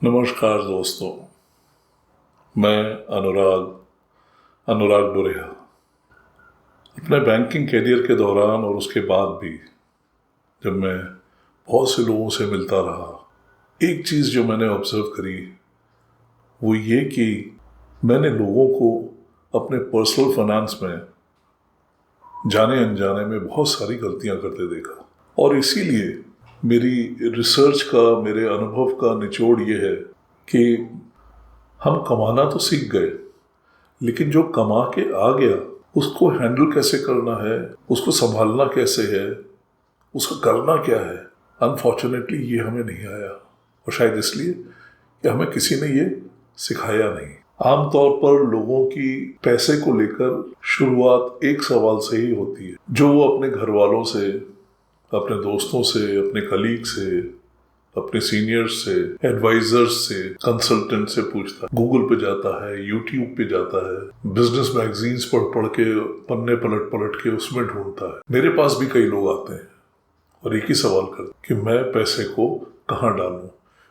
नमस्कार दोस्तों, मैं अनुराग बुरेहा। अपने बैंकिंग करियर के दौरान और उसके बाद भी जब मैं बहुत से लोगों से मिलता रहा, एक चीज़ जो मैंने ऑब्जर्व करी वो ये कि मैंने लोगों को अपने पर्सनल फाइनेंस में जाने अनजाने में बहुत सारी गलतियां करते देखा। और इसीलिए मेरी रिसर्च का, मेरे अनुभव का निचोड़ ये है कि हम कमाना तो सीख गए, लेकिन जो कमा के आ गया उसको हैंडल कैसे करना है, उसको संभालना कैसे है, उसका करना क्या है, अनफॉर्चुनेटली ये हमें नहीं आया। और शायद इसलिए कि हमें किसी ने ये सिखाया नहीं। आमतौर पर लोगों की पैसे को लेकर शुरुआत एक सवाल से ही होती है, जो वो अपने घर वालों से, अपने दोस्तों से, अपने कलीग से, अपने सीनियर्स से, एडवाइजर्स से, कंसल्टेंट से पूछता है, गूगल पे जाता है, यूट्यूब पे जाता है, बिजनेस मैगजीन्स पढ़ के, पन्ने पलट के उसमें ढूंढता है। मेरे पास भी कई लोग आते हैं और एक ही सवाल करते हैं कि मैं पैसे को कहाँ डालूं,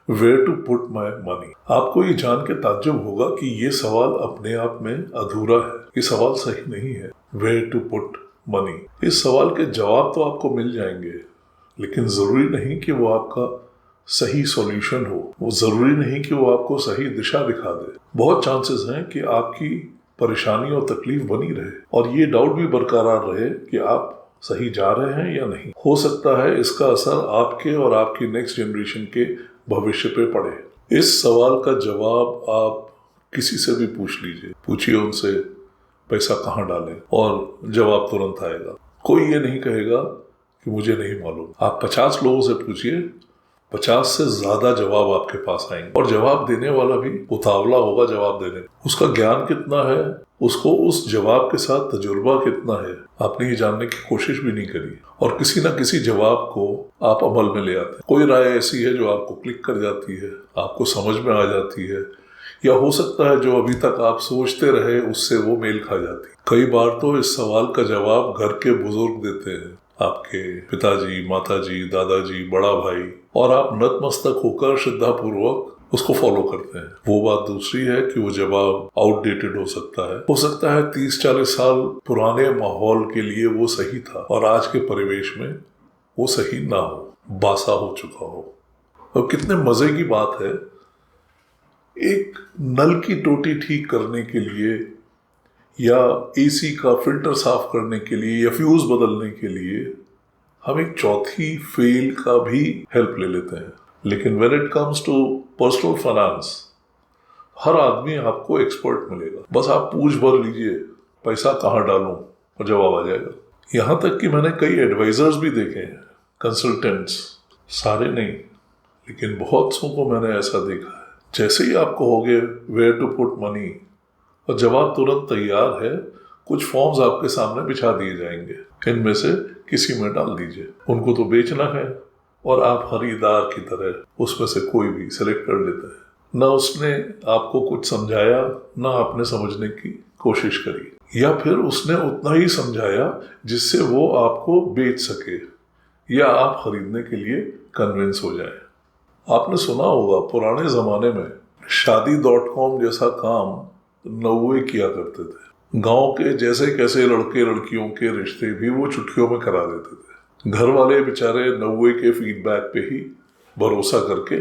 where to put my money. आपको ये जान के ताज्जुब होगा कि ये सवाल अपने आप में अधूरा है, ये सवाल सही नहीं है। वेयर टू पुट मनी, इस सवाल के जवाब तो आपको मिल जाएंगे, लेकिन जरूरी नहीं कि वो आपका सही सॉल्यूशन हो, वो जरूरी नहीं कि वो आपको सही दिशा दिखा दे। बहुत चांसेस हैं कि आपकी परेशानी और तकलीफ बनी रहे और ये डाउट भी बरकरार रहे कि आप सही जा रहे हैं या नहीं। हो सकता है इसका असर आपके और आपकी नेक्स्ट जनरेशन के भविष्य पे पड़े। इस सवाल का जवाब आप किसी से भी पूछ लीजिए, पूछिए उनसे पैसा कहाँ डालें, और जवाब तुरंत आएगा। कोई ये नहीं कहेगा कि मुझे नहीं मालूम। आप 50 लोगों से पूछिए, 50 से ज्यादा जवाब आपके पास आएंगे, और जवाब देने वाला भी उतावला होगा जवाब देने। उसका ज्ञान कितना है, उसको उस जवाब के साथ तजुर्बा कितना है, आपने ये जानने की कोशिश भी नहीं करी, और किसी ना किसी जवाब को आप अमल में ले आते हैं। कोई राय ऐसी है जो आपको क्लिक कर जाती है, आपको समझ में आ जाती है, या हो सकता है जो अभी तक आप सोचते रहे उससे वो मेल खा जाती है। कई बार तो इस सवाल का जवाब घर के बुजुर्ग देते हैं, आपके पिताजी, माताजी, दादाजी, बड़ा भाई, और आप नतमस्तक होकर श्रद्धापूर्वक उसको फॉलो करते हैं। वो बात दूसरी है कि वो जवाब आउटडेटेड हो सकता है 30-40 साल पुराने माहौल के लिए वो सही था और आज के परिवेश में वो सही ना हो, बासा हो चुका हो। और कितने मजे की बात है, एक नल की टोटी ठीक करने के लिए या एसी का फिल्टर साफ करने के लिए या फ्यूज बदलने के लिए हम एक चौथी फेल का भी हेल्प ले लेते हैं। लेकिन when it comes to personal finance, हर आदमी आपको एक्सपर्ट मिलेगा। बस आप पूछ भर लीजिए पैसा कहाँ डालूं और जवाब आ जाएगा। यहाँ तक कि मैंने कई एडवाइजर्स भी देखे हैं, कंसल्टेंट्स, सारे नहीं लेकिन बहुत सौ को मैंने ऐसा देखा है। जैसे ही आप कहोगे वेयर टू पुट मनी और जवाब तुरंत तैयार है, कुछ फॉर्म्स आपके सामने बिछा दिए जाएंगे, इनमें से किसी में डाल दीजिए। उनको तो बेचना है और आप खरीदार की तरह उसमें से कोई भी सिलेक्ट कर लेते हैं। ना उसने आपको कुछ समझाया, ना आपने समझने की कोशिश करी, या फिर उसने उतना ही समझाया जिससे वो आपको बेच सके या आप खरीदने के लिए कन्विंस हो जाए। आपने सुना होगा पुराने जमाने में शादी.com जैसा काम नौवे किया करते थे। गांव के जैसे कैसे लड़के लड़कियों के रिश्ते भी वो चुटकियों में करा देते थे। घर वाले बेचारे नौवे के फीडबैक पे ही भरोसा करके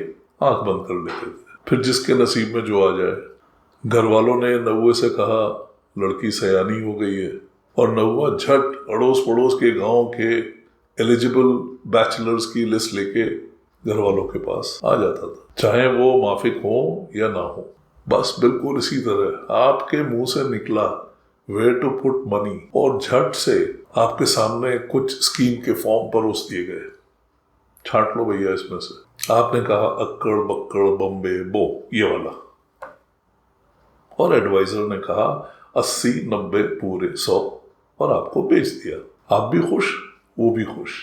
आंख बंद कर लेते थे, फिर जिसके नसीब में जो आ जाए। घर वालों ने नौवे से कहा लड़की सयानी हो गई है, और नौवा झट अड़ोस पड़ोस के गांव के एलिजिबल बैचलर्स की लिस्ट लेके घर वालों के पास आ जाता था, चाहे वो माफिक हो या ना हो। बस बिल्कुल इसी तरह आपके मुंह से निकला वेयर टू पुट मनी, और झट से आपके सामने कुछ स्कीम के फॉर्म परोस दिए गए, छांट लो भैया इसमें से। आपने कहा अक्कड़ बक्कड़ बम्बे बो ये वाला, और एडवाइजर ने कहा 80, 90, पूरे 100, और आपको बेच दिया। आप भी खुश, वो भी खुश।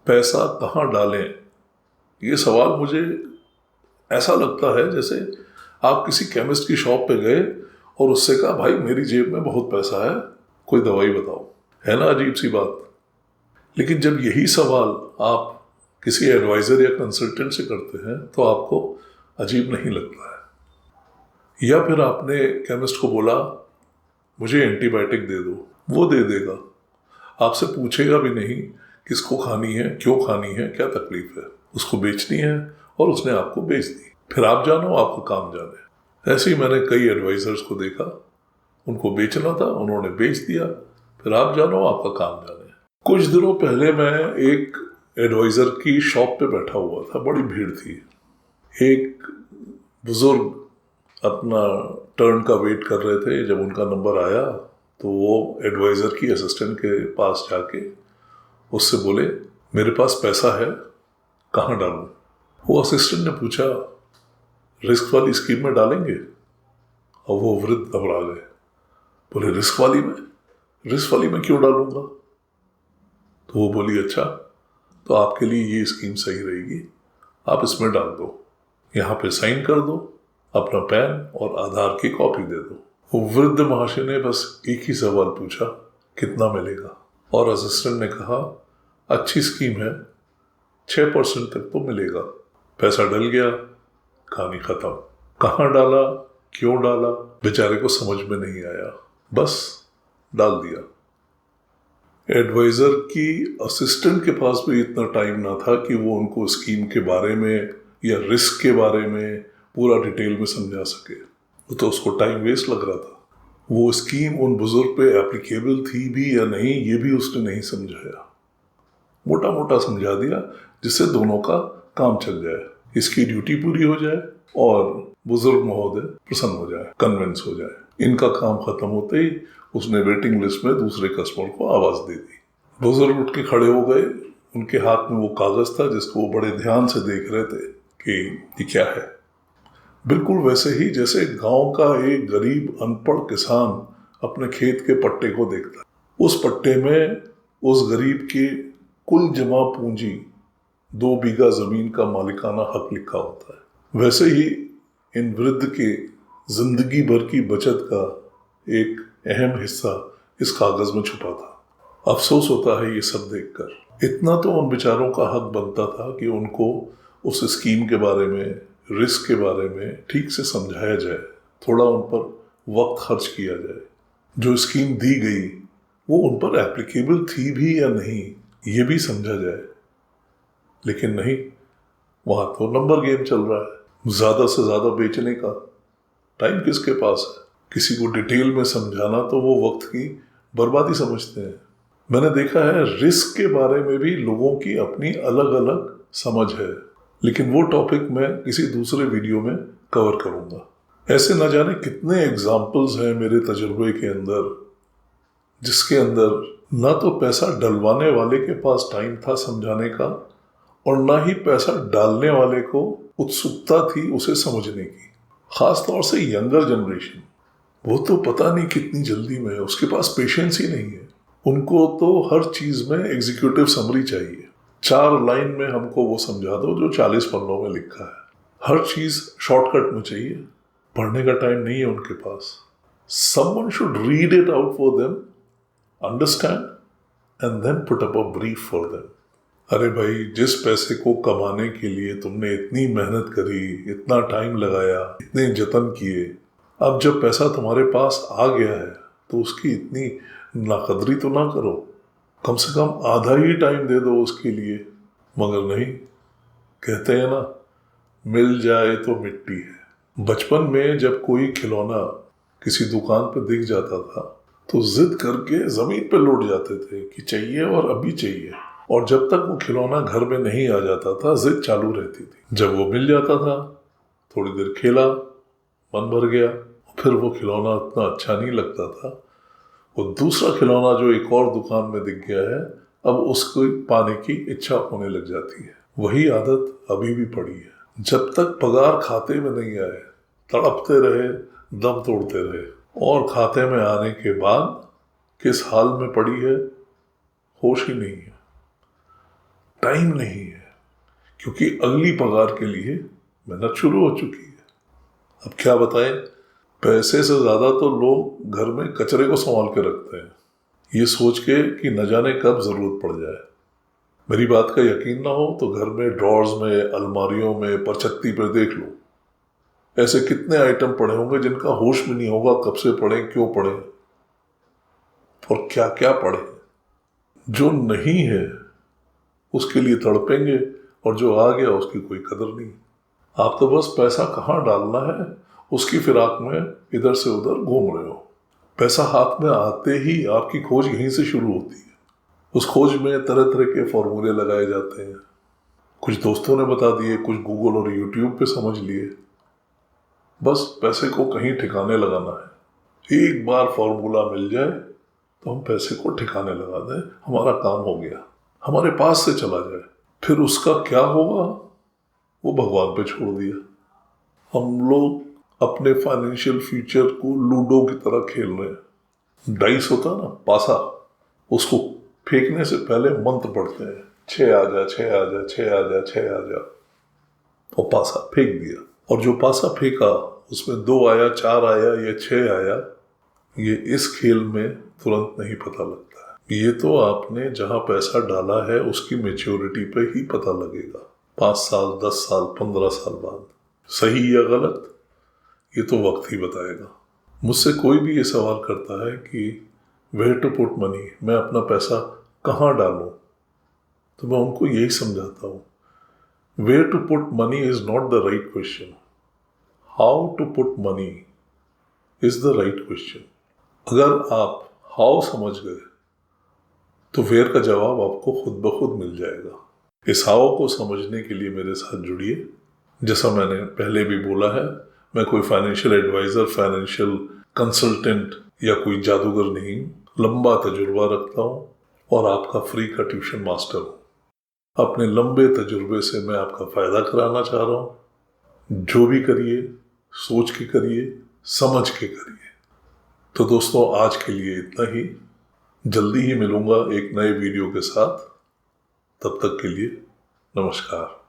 पैसा कहाँ डालें, ये सवाल मुझे ऐसा लगता है जैसे आप किसी केमिस्ट की शॉप पे गए और उससे कहा भाई मेरी जेब में बहुत पैसा है, कोई दवाई बताओ। है ना अजीब सी बात। लेकिन जब यही सवाल आप किसी एडवाइजर या कंसल्टेंट से करते हैं तो आपको अजीब नहीं लगता है। या फिर आपने केमिस्ट को बोला मुझे एंटीबायोटिक दे दो, वो दे देगा, आपसे पूछेगा भी नहीं किसको खानी है, क्यों खानी है, क्या तकलीफ है, उसको बेचनी है और उसने आपको बेच दी, फिर आप जानो आपको काम जाने। ऐसे ही मैंने कई एडवाइजर्स को देखा, उनको बेचना था, उन्होंने बेच दिया, फिर आप जानो आपका काम जाने। कुछ दिनों पहले मैं एक एडवाइजर की शॉप पे बैठा हुआ था, बड़ी भीड़ थी। एक बुजुर्ग अपना टर्न का वेट कर रहे थे। जब उनका नंबर आया तो वो एडवाइजर की असिस्टेंट के पास जाके उससे बोले मेरे पास पैसा है, कहाँ डालूं? वो असिस्टेंट ने पूछा रिस्क वाली स्कीम में डालेंगे? और वो वृद्ध घबरा गए, बोले रिस्क वाली में क्यों डालूंगा? तो वो बोली अच्छा, तो आपके लिए ये स्कीम सही रहेगी, आप इसमें डाल दो, यहाँ पे साइन कर दो, अपना पैन और आधार की कॉपी दे दो। वो वृद्ध महाशय ने बस एक ही सवाल पूछा, कितना मिलेगा? और असिस्टेंट ने कहा अच्छी स्कीम है, 6% तक तो मिलेगा। पैसा डल गया, कहानी खत्म। कहाँ डाला, क्यों डाला, बेचारे को समझ में नहीं आया, बस डाल दिया। एडवाइजर की असिस्टेंट के पास भी इतना टाइम ना था कि वो उनको स्कीम के बारे में या रिस्क के बारे में पूरा डिटेल में समझा सके। वो तो उसको टाइम वेस्ट लग रहा था। वो स्कीम उन बुजुर्ग पे एप्लीकेबल थी भी या नहीं, ये भी उसने नहीं समझाया। मोटा मोटा समझा दिया जिससे दोनों का काम चल जाए, इसकी ड्यूटी पूरी हो जाए और बुजुर्ग महोदय प्रसन्न हो जाए, कन्विंस हो जाए। इनका काम खत्म होते ही उसने वेटिंग लिस्ट में दूसरे कस्टमर को आवाज दे दी। बुजुर्ग उठ के खड़े हो गए, उनके हाथ में वो कागज था जिसको वो बड़े ध्यान से देख रहे थे कि ये क्या है। बिल्कुल वैसे ही जैसे गांव का एक गरीब अनपढ़ किसान अपने खेत के पट्टे को देखता है। उस पट्टे में उस गरीब की कुल जमा पूंजी 2 बीघा जमीन का मालिकाना हक लिखा होता है। वैसे ही इन वृद्ध के जिंदगी भर की बचत का एक अहम हिस्सा इस कागज में छुपा था। अफसोस होता है ये सब देखकर। इतना तो उन बेचारों का हक बनता था कि उनको उस स्कीम के बारे में, रिस्क के बारे में ठीक से समझाया जाए, थोड़ा उन पर वक्त खर्च किया जाए। जो स्कीम दी गई वो उन पर एप्लीकेबल थी भी या नहीं ये भी समझा जाए, लेकिन नहीं, वहां तो नंबर गेम चल रहा है। ज्यादा से ज्यादा बेचने का टाइम किसके पास है? किसी को डिटेल में समझाना तो वो वक्त की बर्बादी समझते हैं। मैंने देखा है रिस्क के बारे में भी लोगों की अपनी अलग अलग समझ है, लेकिन वो टॉपिक मैं किसी दूसरे वीडियो में कवर करूंगा। ऐसे न जाने कितने एग्जाम्पल्स हैं मेरे तजुर्बे के अंदर, जिसके अंदर ना तो पैसा डलवाने वाले के पास टाइम था समझाने का और ना ही पैसा डालने वाले को उत्सुकता थी उसे समझने की। खास तौर से यंगर जनरेशन, वो तो पता नहीं कितनी जल्दी में है, उसके पास पेशेंस ही नहीं है। उनको तो हर चीज में एग्जीक्यूटिव समरी चाहिए। 4 लाइन में हमको वो समझा दो जो 40 पन्नों में लिखा है। हर चीज शॉर्टकट में चाहिए, पढ़ने का टाइम नहीं है उनके पास। Someone should read it out for them, understand, and then put up a brief for them. अरे भाई, जिस पैसे को कमाने के लिए तुमने इतनी मेहनत करी, इतना टाइम लगाया, इतने जतन किए, अब जब पैसा तुम्हारे पास आ गया है तो उसकी इतनी नाकदरी तो ना करो। कम से कम आधा ही टाइम दे दो उसके लिए। मगर नहीं, कहते हैं ना, मिल जाए तो मिट्टी है। बचपन में जब कोई खिलौना किसी दुकान पर दिख जाता था तो जिद करके जमीन पे लौट जाते थे कि चाहिए और अभी चाहिए। और जब तक वो खिलौना घर में नहीं आ जाता था जिद चालू रहती थी। जब वो मिल जाता था, थोड़ी देर खेला, मन भर गया, फिर वो खिलौना इतना अच्छा नहीं लगता था, वो दूसरा खिलौना जो एक और दुकान में दिख गया है, अब उसको पाने की इच्छा होने लग जाती है। वही आदत अभी भी पड़ी है। जब तक पगार खाते में नहीं आए तड़पते रहे, दम तोड़ते रहे, और खाते में आने के बाद किस हाल में पड़ी है होश ही नहीं है, टाइम नहीं है, क्योंकि अगली पगार के लिए मेहनत शुरू हो चुकी है। अब क्या बताएं, पैसे से ज्यादा तो लोग घर में कचरे को संभाल के रखते हैं, ये सोच के कि न जाने कब जरूरत पड़ जाए। मेरी बात का यकीन ना हो तो घर में ड्रॉर्स में, अलमारियों में, परछत्ती पर देख लो, ऐसे कितने आइटम पड़े होंगे जिनका होश भी नहीं होगा कब से पढ़े, क्यों पढ़े और क्या क्या पढ़े। जो नहीं है उसके लिए तड़पेंगे और जो आ गया उसकी कोई कदर नहीं। आप तो बस पैसा कहाँ डालना है उसकी फिराक में इधर से उधर घूम रहे हो। पैसा हाथ में आते ही आपकी खोज यहीं से शुरू होती है। उस खोज में तरह तरह के फॉर्मूले लगाए जाते हैं। कुछ दोस्तों ने बता दिए, कुछ गूगल और यूट्यूब पे समझ लिए। बस पैसे को कहीं ठिकाने लगाना है। एक बार फॉर्मूला मिल जाए तो हम पैसे को ठिकाने लगा दें, हमारा काम हो गया, हमारे पास से चला जाए। फिर उसका क्या होगा वो भगवान पे छोड़ दिया। हम लोग अपने फाइनेंशियल फ्यूचर को लूडो की तरह खेल रहे हैं। डाइस होता है ना, पासा, उसको फेंकने से पहले मंत्र पढ़ते हैं, 6 आ जा, 6 आ जा, 6 आ जा, 6 आ जा, और पासा फेंक दिया। और जो पासा फेंका उसमें 2 आया, 4 आया या 6 आया, ये इस खेल में तुरंत नहीं पता लगता है। ये तो आपने जहां पैसा डाला है उसकी मेच्योरिटी पे ही पता लगेगा, 5 साल, 10 साल, 15 साल बाद। सही या गलत ये तो वक्त ही बताएगा। मुझसे कोई भी ये सवाल करता है कि वेयर टू पुट मनी, मैं अपना पैसा कहाँ डालूं, तो मैं उनको यही समझाता हूँ, where to put money is not the right question, how to put money is the right question. अगर आप हाउ समझ गए तो वेयर का जवाब आपको खुद ब खुद मिल जाएगा। इस हाउ को समझने के लिए मेरे साथ जुड़िए। जैसा मैंने पहले भी बोला है, मैं कोई फाइनेंशियल एडवाइजर, फाइनेंशियल कंसल्टेंट या कोई जादूगर नहीं, लंबा तजुर्बा रखता हूँ और आपका फ्री का ट्यूशन मास्टर हूँ। अपने लंबे तजुर्बे से मैं आपका फायदा कराना चाह रहा हूँ। जो भी करिए सोच के करिए, समझ के करिए। तो दोस्तों आज के लिए इतना ही। जल्दी ही मिलूंगा एक नए वीडियो के साथ। तब तक के लिए नमस्कार।